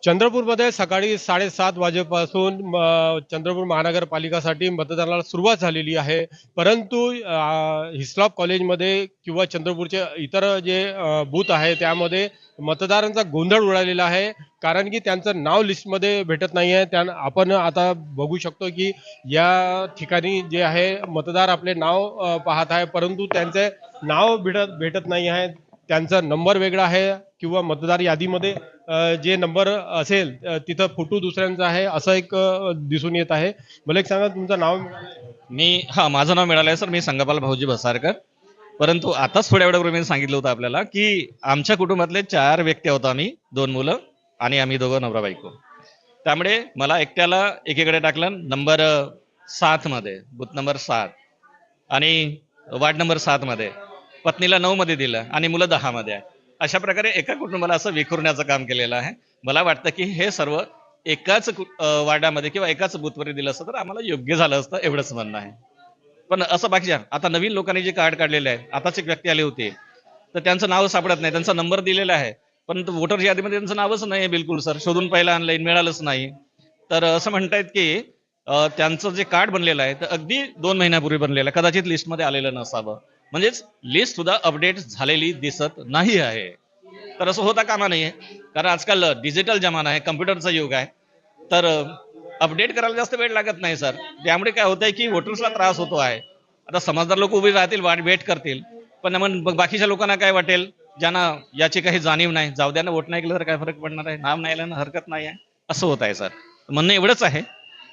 चंद्रपूरमध्ये सकाळी 7:30 वाजेपासून चंद्रपूर महानगरपालिकासाठी मतदानाला सुरुवात झालेली आहे. परंतु हिस्लॉप कॉलेजमध्ये किंवा चंद्रपूरचे इतर जे बूथ आहे त्यामध्ये मतदारांचा गोंधळ उडालेला आहे. कारण की त्यांचं नाव लिस्टमध्ये भेटत नाही आहे. आपण आता बघू शकतो की या ठिकाणी जे आहे मतदार आपले नाव पाहत आहे, परंतु त्यांचे नाव भेटत नाही आहे. त्यांचा नंबर वेगळा आहे किंवा मतदार यादीमध्ये जे नंबर असेल तिथं फोटो दुसऱ्यांचा आहे असं एक दिसून येत आहे. मला एक सांगा तुमचं नाव. माझं नाव मिळालं आहे सर. मी संगपाल भाऊजी भसारकर. परंतु आताच थोड्या वेळापूर्वी मी सांगितलं होतं आपल्याला की आमच्या कुटुंबातले 4 व्यक्ती आहोत आम्ही, 2 मुलं आणि आम्ही दोघं नवरा बायको. त्यामुळे मला एकट्याला एकीकडे टाकलं नंबर 7 मध्ये, बूथ नंबर 7 आणि वार्ड नंबर 7 मध्ये, पत्नीला 9 मध्ये दिलं आणि मुलं 10 मध्ये आहे. अशा प्रकारे एका कुटुंबाला असं विखुरण्याचं काम केलेलं आहे. मला वाटतं की हे सर्व एकाच वार्डामध्ये किंवा एकाच बूथवर दिलं असतं तर आम्हाला योग्य झालं असतं, एवढंच म्हणणं आहे. पण असं बाकीच्या आता नवीन लोकांनी जे कार्ड काढलेले आहे, आताच एक व्यक्ती आले होते तर त्यांचं नाव सापडत नाही, त्यांचा नंबर दिलेला आहे पण वोटर यादीमध्ये त्यांचं नावच नाही बिलकुल सर. शोधून पाहिलं ऑनलाईन, मिळालंच नाही. तर असं म्हणतायत की त्यांचं जे कार्ड बनलेलं आहे तर अगदी 2 महिन्यापूर्वी बनलेलं आहे, कदाचित लिस्टमध्ये आलेलं नसावं. म्हणजेच लिस्ट सुद्धा अपडेट झालेली दिसत नाही आहे. तर असं होता कामा नाहीये, कारण आजकाल डिजिटल जमाना आहे, कम्प्युटरचा युग आहे. तर अपडेट करायला जास्त वेळ लागत नाही सर. त्यामुळे काय होतंय की वोटर्सला त्रास होतो आहे. आता समजदार लोक उभे राहतील, वेट करतील, पण मग बाकीच्या लोकांना काय वाटेल, ज्यांना याची काही जाणीव नाही, जाऊ द्या ना, वोट नाही केलं तर काय फरक पडणार आहे, नाव नाही आलं ना हरकत नाही आहे, असं होत आहे सर. म्हणणं एवढंच आहे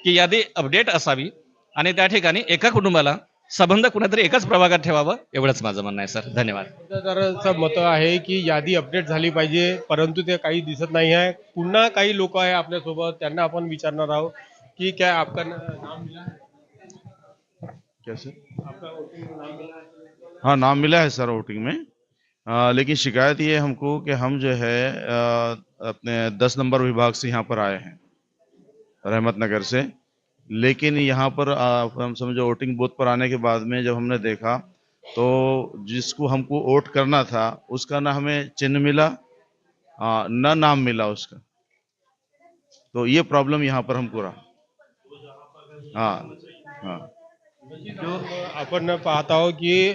की यादी अपडेट असावी आणि त्या ठिकाणी एका कुटुंबाला संबंध कुणीतरी एकाच प्रभागात ठेवावं, एवढंच माझं म्हणणं आहे सर. धन्यवाद. मतदारांचं मत आहे की यादी अपडेट झाली पाहिजे, परंतु ते काही दिसत नाही आहे. पुन्हा काही लोक आहे आपल्यासोबत, त्यांना आपण विचारणार आहोत की क्या आपका नाम मिला है? कैसे? आपका वोटिंग में नाम मिला है? हाँ, नाम मिला है सर वोटिंग में। लेकिन शिकायत ये है हमको कि हम जो है अपने 10 नंबर विभाग से यहाँ पर आए हैं, रहमत नगर से। लेकिन यहाँ पर हम समझो वोटिंग बूथ पर आने के बाद में जब हमने देखा तो जिसको हमको वोट करना था उसका ना हमें चिन्ह मिला, ना नाम मिला उसका। तो ये प्रॉब्लम यहाँ पर हमको रहा। हाँ, हाँ। जो आपण पाहत आहोत की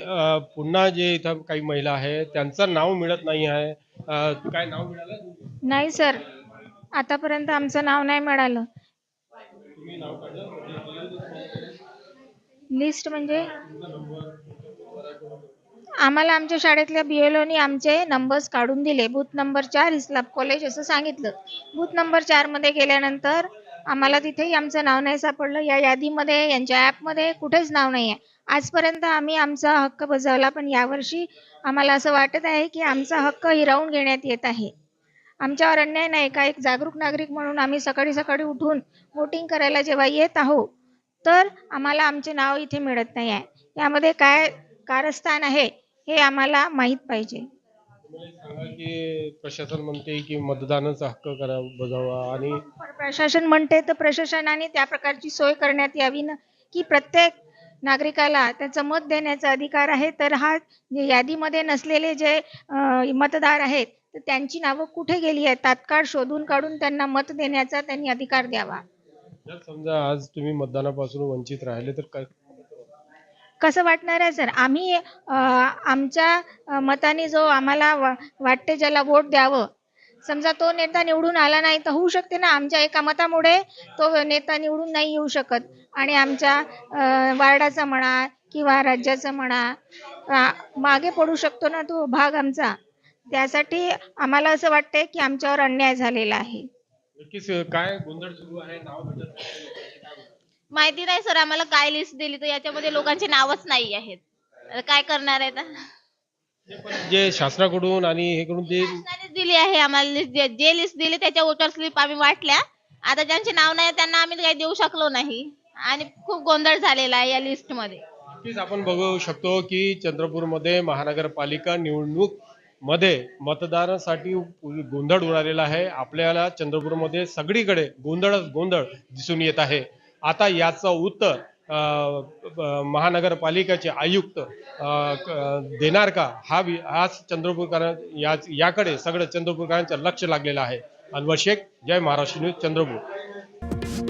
पुन्हा जे इथं काही महिला आहे त्यांचं नाव मिळत नाही आहे. काय नाव मिळालं? नाही सर, आतापर्यंत आमचं नाव नाही मिळालं. तुम्ही नाव काढलं? लिस्ट म्हणजे आम्हाला आमच्या शाळेतल्या BLOनी आमचे नंबर्स काढून दिले. बूथ नंबर 4 हिस्लॉप कॉलेज असं सांगितलं. बूथ नंबर 4 मध्ये गेल्यानंतर आम्हाला तिथेही आमचं नाव नाही सापडलं. या यादीमध्ये, यांच्या ॲपमध्ये कुठेच नाव नाही आहे. आजपर्यंत आम्ही आमचा हक्क बजावला, पण यावर्षी आम्हाला असं वाटत आहे की आमचा हक्क हिरावून घेण्यात येत आहे. आमच्यावर अन्याय नाही का? एक जागरूक नागरिक म्हणून आम्ही सकाळी सकाळी उठून वोटिंग करायला जेव्हा येत आहोत, तर आम्हाला आमचे नाव इथे मिळत नाही आहे. यामध्ये काय कारस्थान आहे हे आम्हाला माहीत पाहिजे. मला सांगा की प्रशासन म्हणते की मतदानाचा हक्क बजावा आणि प्रशासन म्हणते तर प्रशासनाने त्या प्रकारची सोय करण्यात यावी ना, की प्रत्येक नागरिकाला त्याचं मत देण्याचा अधिकार आहे. तर हा जे यादीमध्ये नसलेले जे मतदार आहेत तर त्यांची नावं कुठे गेली आहेत, तात्काळ शोधून काढून त्यांना मत देण्याचा त्यांनी अधिकार द्यावा. जर समजा आज तुम्ही मतदानापासून वंचित राहिले तर काय? कसं वाटणार आहे सर? आम्ही आमच्या मताने जो आम्हाला वाटते ज्याला वोट द्यावं, समजा तो नेता निवडून आला नाही तर होऊ शकते ना, आमच्या एका मतामुळे तो नेता निवडून नाही येऊ शकत आणि आमच्या वार्डाचा म्हणा किंवा राज्याचा म्हणा मागे पडू शकतो ना तो भाग आमचा. त्यासाठी आम्हाला असं वाटतंय की आमच्यावर अन्याय झालेला आहे. नक्कीच काय गोंधळ सुरू आहे, नाव भेटत नाही. माहिती नाही सर, आम्हाला काय लिस्ट दिली तर याच्यामध्ये लोकांचे नावच नाही आहेत. आता काय करणार आहे? जे शासनाकडून आणि हे कडून ते शासनानेच दिली आहे आम्हाला लिस्ट. जे लिस्ट दिली त्याच्या वोटर स्लिप आम्ही वाटल्या. आता ज्यांचे नाव नाही त्यांना आम्ही काही देऊ शकलो नाही आणि खूप गोंधळ झालेला आहे या लिस्ट मध्ये. नक्कीच आपण बघू शकतो की चंद्रपूरमध्ये महानगरपालिका निवडणूक मध्ये मतदारांसाठी गोंधळ उडालेला आहे. आपल्याला चंद्रपूरमध्ये सगळीकडे गोंधळ दिसून येत आहे. आता याचं उत्तर महानगरपालिकेचे आयुक्त देणार का, हाच चंद्रपूरकर याकडे सगळं चंद्रपूरकरांचं लक्ष लागलेलं आहे. अनवर शेख, जय महाराष्ट्र न्यूज, चंद्रपूर.